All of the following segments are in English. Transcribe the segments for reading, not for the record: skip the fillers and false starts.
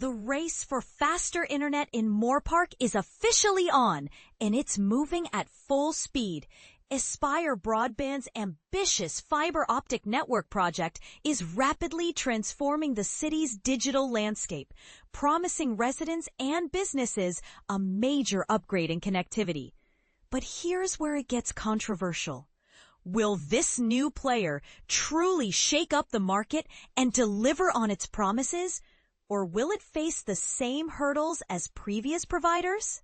The race for faster internet in Moorpark is officially on, and it's moving at full speed. Aspire Broadband's ambitious fiber-optic network project is rapidly transforming the city's digital landscape, promising residents and businesses a major upgrade in connectivity. But here's where it gets controversial. Will this new player truly shake up the market and deliver on its promises? Or will it face the same hurdles as previous providers?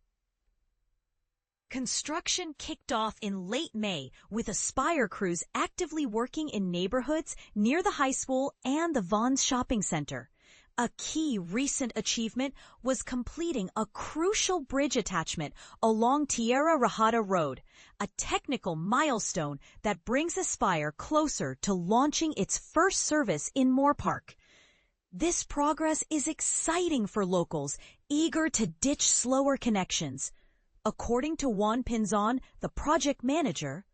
Construction kicked off in late May, with Aspire crews actively working in neighborhoods near the high school and the Vaughn's shopping center. A key recent achievement was completing a crucial bridge attachment along Tierra Rajada Road, a technical milestone that brings Aspire closer to launching its first service in Moorpark. This progress is exciting for locals eager to ditch slower connections. According to Juan Pinzon, the project manager,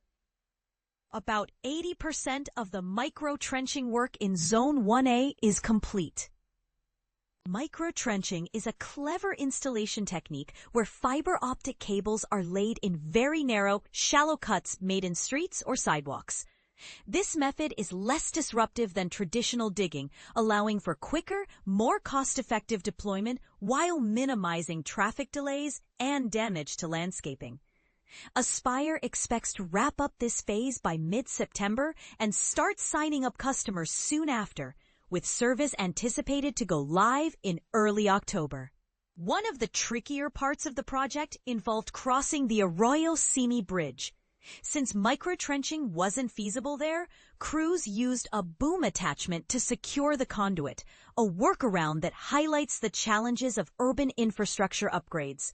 about 80% of the micro-trenching work in Zone 1A is complete. Micro-trenching is a clever installation technique where fiber-optic cables are laid in very narrow, shallow cuts made in streets or sidewalks. This method is less disruptive than traditional digging, allowing for quicker, more cost-effective deployment while minimizing traffic delays and damage to landscaping. Aspire expects to wrap up this phase by mid-September and start signing up customers soon after, with service anticipated to go live in early October. One of the trickier parts of the project involved crossing the Arroyo Simi Bridge. Since micro-trenching wasn't feasible there, crews used a boom attachment to secure the conduit, a workaround that highlights the challenges of urban infrastructure upgrades.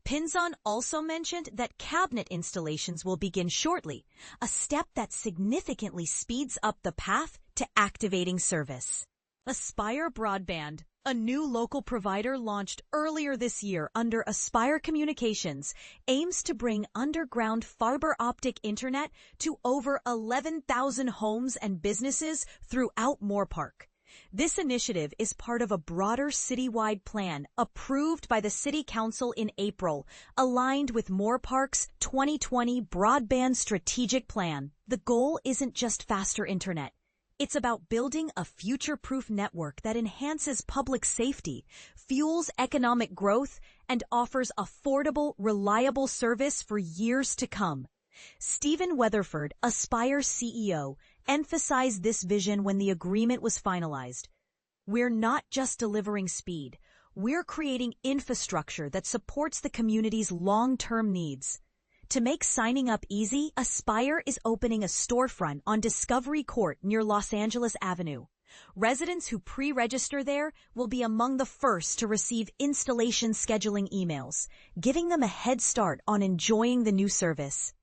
Pinzon also mentioned that cabinet installations will begin shortly, a step that significantly speeds up the path to activating service. Aspire Broadband, a new local provider launched earlier this year under Aspire Communications, aims to bring underground fiber-optic internet to over 11,000 homes and businesses throughout Moorpark. This initiative is part of a broader citywide plan approved by the City Council in April, aligned with Moorpark's 2020 Broadband Strategic Plan. The goal isn't just faster internet. It's about building a future-proof network that enhances public safety, fuels economic growth, and offers affordable, reliable service for years to come. Stephen Weatherford, Aspire CEO, emphasized this vision when the agreement was finalized. We're not just delivering speed. We're creating infrastructure that supports the community's long-term needs. To make signing up easy, Aspire is opening a storefront on Discovery Court near Los Angeles Avenue. Residents who pre-register there will be among the first to receive installation scheduling emails, giving them a head start on enjoying the new service.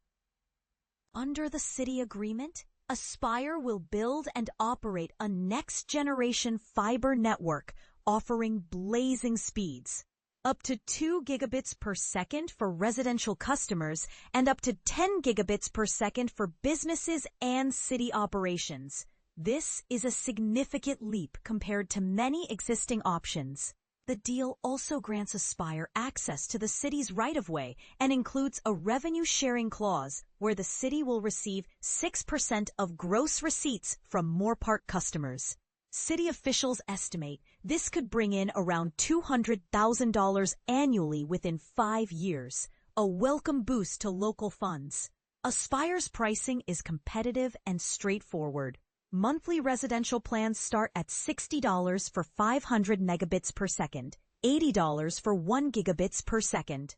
Under the city agreement, Aspire will build and operate a next-generation fiber network offering blazing speeds. Up to 2 gigabits per second for residential customers and up to 10 gigabits per second for businesses and city operations. This is a significant leap compared to many existing options. The deal also grants Aspire access to the city's right-of-way and includes a revenue-sharing clause where the city will receive 6% of gross receipts from Moorpark customers. City officials estimate this could bring in around $200,000 annually within 5 years, a welcome boost to local funds. Aspire's pricing is competitive and straightforward. Monthly residential plans start at $60 for 500 megabits per second, $80 for 1 gigabits per second,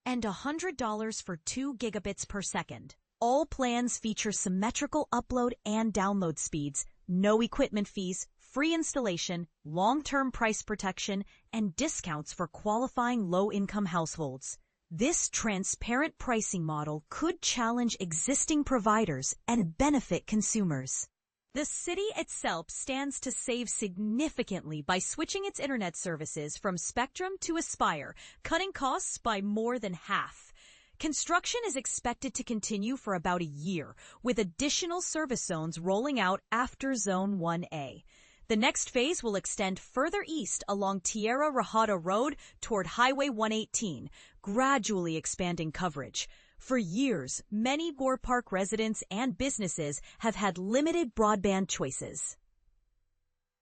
and $100 for 2 gigabits per second. All plans feature symmetrical upload and download speeds, no equipment fees, free installation, long-term price protection, and discounts for qualifying low-income households. This transparent pricing model could challenge existing providers and benefit consumers. The city itself stands to save significantly by switching its internet services from Spectrum to Aspire, cutting costs by more than half. Construction is expected to continue for about a year, with additional service zones rolling out after Zone 1A. The next phase will extend further east along Tierra Rajada Road toward Highway 118, gradually expanding coverage. For years, many Moorpark residents and businesses have had limited broadband choices,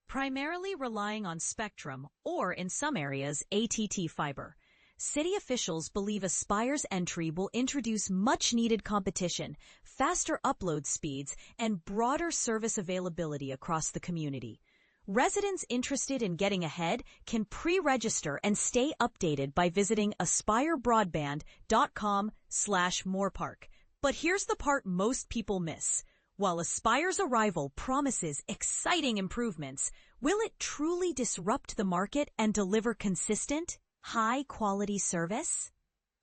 primarily relying on Spectrum or, in some areas, ATT fiber. City officials believe Aspire's entry will introduce much-needed competition, faster upload speeds, and broader service availability across the community. Residents interested in getting ahead can pre-register and stay updated by visiting aspirebroadband.com/Moorpark. But here's the part most people miss. While Aspire's arrival promises exciting improvements, will it truly disrupt the market and deliver consistent, high-quality service?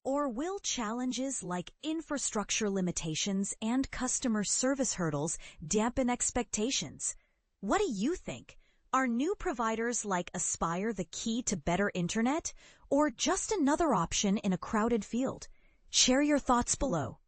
Or will challenges like infrastructure limitations and customer service hurdles dampen expectations? What do you think? Are new providers like Aspire the key to better internet, or just another option in a crowded field? Share your thoughts below.